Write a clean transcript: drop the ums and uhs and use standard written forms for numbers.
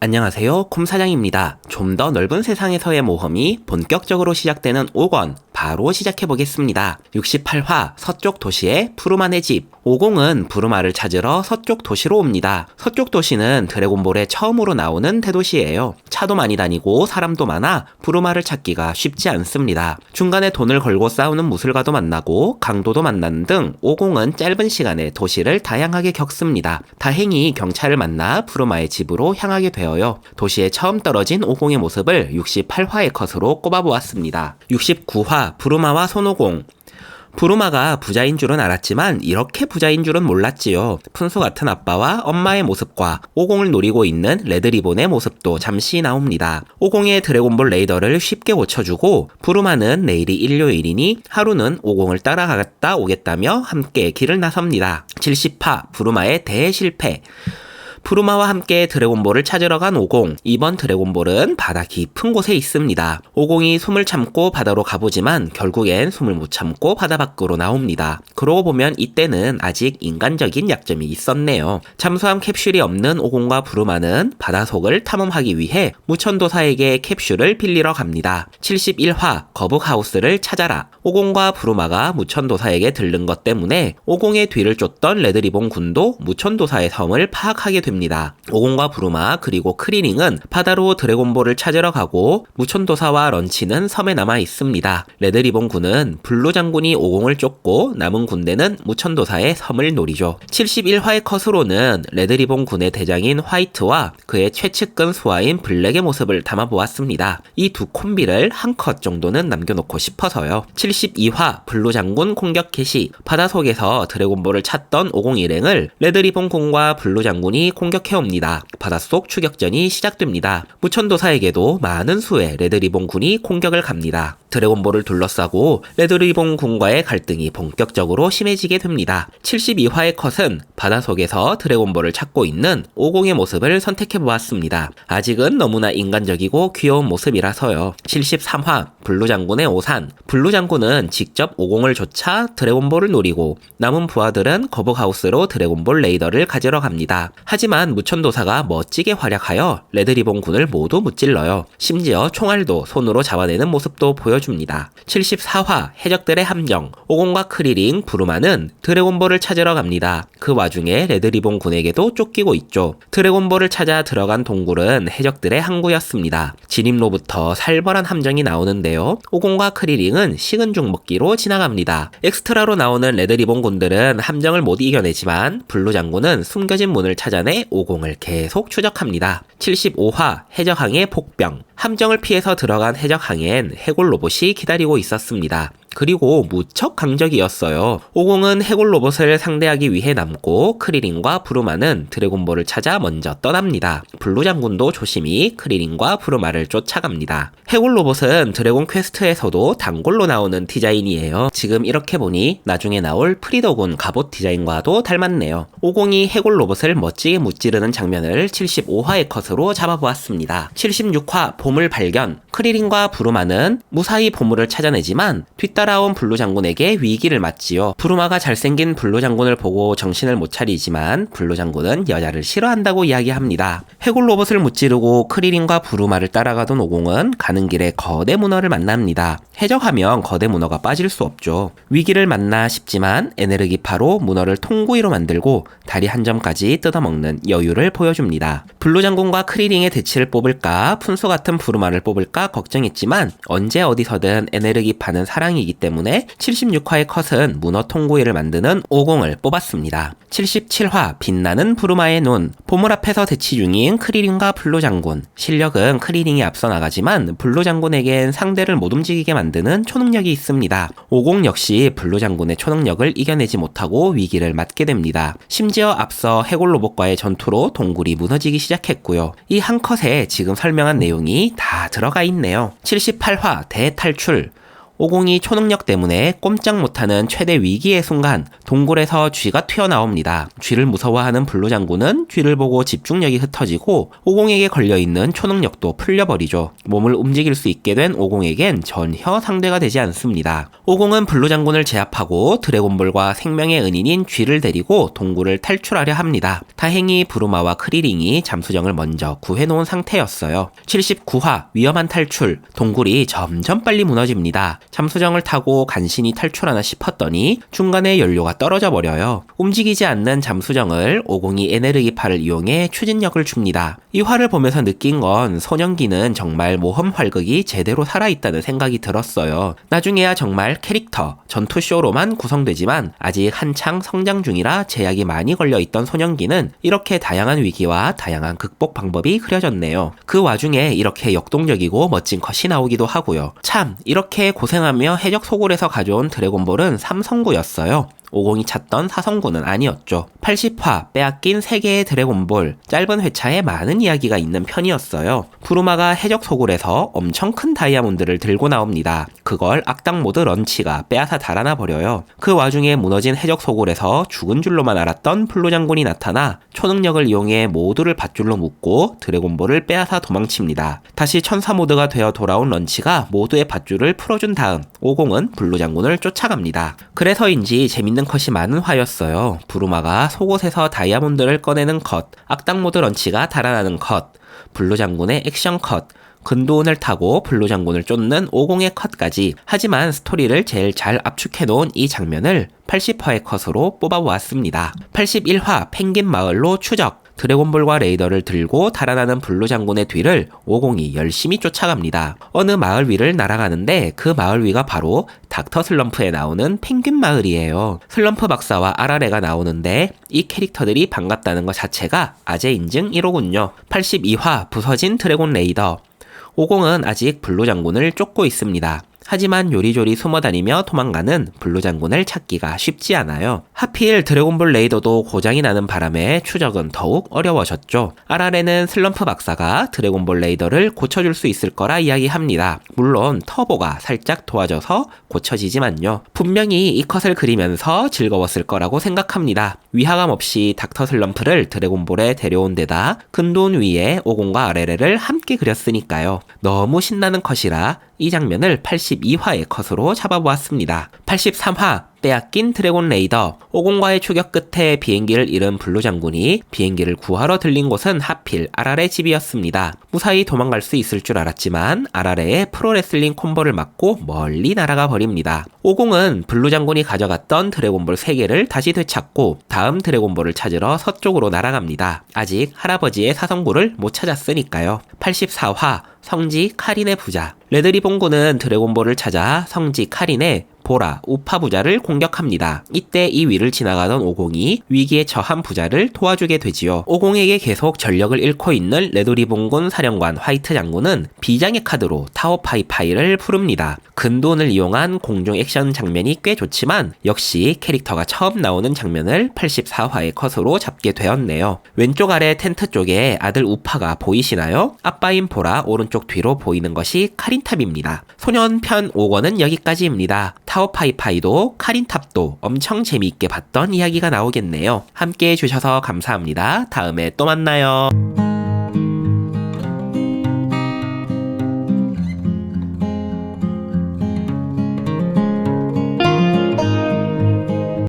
안녕하세요, 콤사장입니다. 좀 더 넓은 세상에서의 모험이 본격적으로 시작되는 5권 바로 시작해보겠습니다. 68화 서쪽 도시의 푸르마네 집. 오공은 부르마를 찾으러 서쪽 도시로 옵니다. 서쪽 도시는 드래곤볼에 처음으로 나오는 대도시예요. 차도 많이 다니고 사람도 많아 부르마를 찾기가 쉽지 않습니다. 중간에 돈을 걸고 싸우는 무술가도 만나고 강도도 만나는 등 오공은 짧은 시간에 도시를 다양하게 겪습니다. 다행히 경찰을 만나 부르마의 집으로 향하게 되어요. 도시에 처음 떨어진 오공의 모습을 68화의 컷으로 꼽아보았습니다. 69화 부르마와 손오공. 부르마가 부자인 줄은 알았지만 이렇게 부자인 줄은 몰랐지요. 푼소 같은 아빠와 엄마의 모습과 오공을 노리고 있는 레드리본의 모습도 잠시 나옵니다. 오공의 드래곤볼 레이더를 쉽게 고쳐주고 부르마는 내일이 일요일이니 하루는 오공을 따라갔다 오겠다며 함께 길을 나섭니다. 70화 부르마의 대실패. 부르마와 함께 드래곤볼을 찾으러 간 오공. 이번 드래곤볼은 바다 깊은 곳에 있습니다. 오공이 숨을 참고 바다로 가보지만 결국엔 숨을 못 참고 바다 밖으로 나옵니다. 그러고 보면 이때는 아직 인간적인 약점이 있었네요. 잠수함 캡슐이 없는 오공과 부르마는 바다 속을 탐험하기 위해 무천도사에게 캡슐을 빌리러 갑니다. 71화 거북하우스를 찾아라. 오공과 부르마가 무천도사에게 들른 것 때문에 오공의 뒤를 쫓던 레드리본 군도 무천도사의 섬을 파악하게 됩니다. 오공과 부르마 그리고 크리링은 바다로 드래곤볼을 찾으러 가고 무천도사와 런치는 섬에 남아 있습니다. 레드리본 군은 블루 장군이 오공을 쫓고 남은 군대는 무천도사의 섬을 노리죠. 71화의 컷으로는 레드리본 군의 대장인 화이트와 그의 최측근 수하인 블랙의 모습을 담아보았습니다. 이 두 콤비를 한 컷 정도는 남겨놓고 싶어서요. 72화 블루 장군 공격 개시. 바다 속에서 드래곤볼을 찾던 오공 일행을 레드리본 군과 블루 장군이 공격해옵니다. 바닷속 추격전이 시작됩니다. 무천도사에게도 많은 수의 레드리본 군이 공격을 갑니다. 드래곤볼을 둘러싸고 레드리본 군과의 갈등이 본격적으로 심해지게 됩니다. 72화의 컷은 바닷속에서 드래곤볼을 찾고 있는 오공의 모습을 선택해보았습니다. 아직은 너무나 인간적이고 귀여운 모습이라서요. 73화 블루 장군의 오산. 블루 장군은 직접 오공을 쫓아 드래곤볼을 노리고 남은 부하들은 거북하우스로 드래곤볼 레이더를 가지러 갑니다. 하지만 무천도사가 멋지게 활약하여 레드리본 군을 모두 무찔러요. 심지어 총알도 손으로 잡아내는 모습도 보여줍니다. 74화 해적들의 함정. 오공과 크리링, 부르마는 드래곤볼을 찾으러 갑니다. 그 와중에 레드리본 군에게도 쫓기고 있죠. 드래곤볼을 찾아 들어간 동굴은 해적들의 항구였습니다. 진입로부터 살벌한 함정이 나오는데요. 오공과 크리링은 식은 죽 먹기로 지나갑니다. 엑스트라로 나오는 레드리본 군들은 함정을 못 이겨내지만 블루 장군은 숨겨진 문을 찾아내 오공을 계속 추적합니다. 75화 해적항의 폭병. 함정을 피해서 들어간 해적항엔 해골 로봇이 기다리고 있었습니다. 그리고 무척 강적이었어요. 오공은 해골 로봇을 상대하기 위해 남고 크리링과 부르마는 드래곤볼을 찾아 먼저 떠납니다. 블루 장군도 조심히 크리링과 부르마를 쫓아갑니다. 해골 로봇은 드래곤 퀘스트에서도 단골로 나오는 디자인이에요. 지금 이렇게 보니 나중에 나올 프리더군 갑옷 디자인과도 닮았네요. 오공이 해골 로봇을 멋지게 무찌르는 장면을 75화의 컷으로 잡아보았습니다. 76화 보물 발견. 크리링과 부르마는 무사히 보물을 찾아내지만 뒤따라온 블루 장군에게 위기를 맞지요. 부르마가 잘생긴 블루 장군을 보고 정신을 못 차리지만 블루 장군은 여자를 싫어한다고 이야기합니다. 해골 로봇을 무찌르고 크리링과 부르마를 따라가던 오공은 가는 길에 거대 문어를 만납니다. 해적하면 거대 문어가 빠질 수 없죠. 위기를 만나 싶지만 에네르기파로 문어를 통구이로 만들고 다리 한 점까지 뜯어먹는 여유를 보여줍니다. 블루 장군과 크리링의 대치를 뽑을까 푼소 같은 부르마를 뽑을까 걱정했지만 언제 어디서든 에네르기파는 사랑이기 때문에 76화의 컷은 문어 통구이를 만드는 오공을 뽑았습니다. 77화 빛나는 부르마의 눈. 보물 앞에서 대치 중인 크리링과 블루 장군. 실력은 크리링이 앞서 나가지만 블루 장군에겐 상대를 못 움직이게 만드는 초능력이 있습니다. 오공 역시 블루 장군의 초능력을 이겨내지 못하고 위기를 맞게 됩니다. 심지어 앞서 해골 로봇과의 전투로 동굴이 무너지기 시작했고요. 이 한 컷에 지금 설명한 내용이 다 들어가 있네요. 78화 대탈출. 오공이 초능력 때문에 꼼짝 못하는 최대 위기의 순간 동굴에서 쥐가 튀어나옵니다. 쥐를 무서워하는 블루 장군은 쥐를 보고 집중력이 흩어지고 오공에게 걸려있는 초능력도 풀려버리죠. 몸을 움직일 수 있게 된 오공에겐 전혀 상대가 되지 않습니다. 오공은 블루 장군을 제압하고 드래곤볼과 생명의 은인인 쥐를 데리고 동굴을 탈출하려 합니다. 다행히 부루마와 크리링이 잠수정을 먼저 구해놓은 상태였어요. 79화 위험한 탈출. 동굴이 점점 빨리 무너집니다. 잠수정을 타고 간신히 탈출하나 싶었더니 중간에 연료가 떨어져 버려요. 움직이지 않는 잠수정을 오공이 에네르기파를 이용해 추진력을 줍니다. 이 화를 보면서 느낀 건 소년기는 정말 모험 활극이 제대로 살아있다는 생각이 들었어요. 나중에야 정말 캐릭터, 전투쇼로만 구성되지만 아직 한창 성장 중이라 제약이 많이 걸려있던 소년기는 이렇게 다양한 위기와 다양한 극복 방법이 그려졌네요. 그 와중에 이렇게 역동적이고 멋진 컷이 나오기도 하고요. 참 이렇게 고생하며 해적 소굴에서 가져온 드래곤볼은 3성구였어요. 오공이 찾던 4성구는 아니었죠. 80화 빼앗긴 3개의 드래곤볼. 짧은 회차에 많은 이야기가 있는 편이었어요. 부루마가 해적 소굴에서 엄청 큰 다이아몬드를 들고 나옵니다. 그걸 악당 모드 런치가 빼앗아 달아나 버려요. 그 와중에 무너진 해적 소굴에서 죽은 줄로만 알았던 블루 장군이 나타나 초능력을 이용해 모두를 밧줄로 묶고 드래곤볼을 빼앗아 도망칩니다. 다시 천사 모드가 되어 돌아온 런치가 모두의 밧줄을 풀어준 다음 오공은 블루 장군을 쫓아갑니다. 그래서인지 재밌는 컷이 많은 화였어요. 부루마가 속옷에서 다이아몬드를 꺼내는 컷, 악당 모드 런치가 달아나는 컷, 블루 장군의 액션 컷, 근두운을 타고 블루 장군을 쫓는 오공의 컷까지. 하지만 스토리를 제일 잘 압축해놓은 이 장면을 80화의 컷으로 뽑아보았습니다. 81화 펭귄 마을로 추적. 드래곤볼과 레이더를 들고 달아나는 블루 장군의 뒤를 오공이 열심히 쫓아갑니다. 어느 마을 위를 날아가는데 그 마을 위가 바로 닥터 슬럼프에 나오는 펭귄 마을이에요. 슬럼프 박사와 아라레가 나오는데 이 캐릭터들이 반갑다는 것 자체가 아재 인증 1호군요. 82화 부서진 드래곤 레이더. 오공은 아직 블루 장군을 쫓고 있습니다. 하지만 요리조리 숨어다니며 도망가는 블루 장군을 찾기가 쉽지 않아요. 하필 드래곤볼 레이더도 고장이 나는 바람에 추적은 더욱 어려워졌죠. 아라레는 슬럼프 박사가 드래곤볼 레이더를 고쳐줄 수 있을 거라 이야기합니다. 물론 터보가 살짝 도와줘서 고쳐지지만요. 분명히 이 컷을 그리면서 즐거웠을 거라고 생각합니다. 위화감 없이 닥터 슬럼프를 드래곤볼에 데려온 데다 근두운 위에 오공과 아레레를 함께 그렸으니까요. 너무 신나는 컷이라 이 장면을 82화의 컷으로 잡아보았습니다. 83화 빼앗긴 드래곤 레이더. 오공과의 추격 끝에 비행기를 잃은 블루 장군이 비행기를 구하러 들린 곳은 하필 아라레 집이었습니다. 무사히 도망갈 수 있을 줄 알았지만 아라레의 프로레슬링 콤보를 맞고 멀리 날아가 버립니다. 오공은 블루 장군이 가져갔던 드래곤볼 3개를 다시 되찾고 다음 드래곤볼을 찾으러 서쪽으로 날아갑니다. 아직 할아버지의 사성구를 못 찾았으니까요. 84화 성지 카린의 부자. 레드리본군은 드래곤볼을 찾아 성지 카린의 보라, 우파 부자를 공격합니다. 이때 이 위를 지나가던 오공이 위기에 처한 부자를 도와주게 되지요. 오공에게 계속 전력을 잃고 있는 레드리본군 사령관 화이트 장군은 비장의 카드로 타오파이파이를 부릅니다. 근돈을 이용한 공중 액션 장면이 꽤 좋지만 역시 캐릭터가 처음 나오는 장면을 84화의 컷으로 잡게 되었네요. 왼쪽 아래 텐트 쪽에 아들 우파가 보이시나요? 아빠인 보라 오른쪽 뒤로 보이는 것이 카린탑입니다. 소년편 5권은 여기까지입니다. 타오파이파이도 카린탑도 엄청 재미있게 봤던 이야기가 나오겠네요. 함께 해주셔서 감사합니다. 다음에 또 만나요.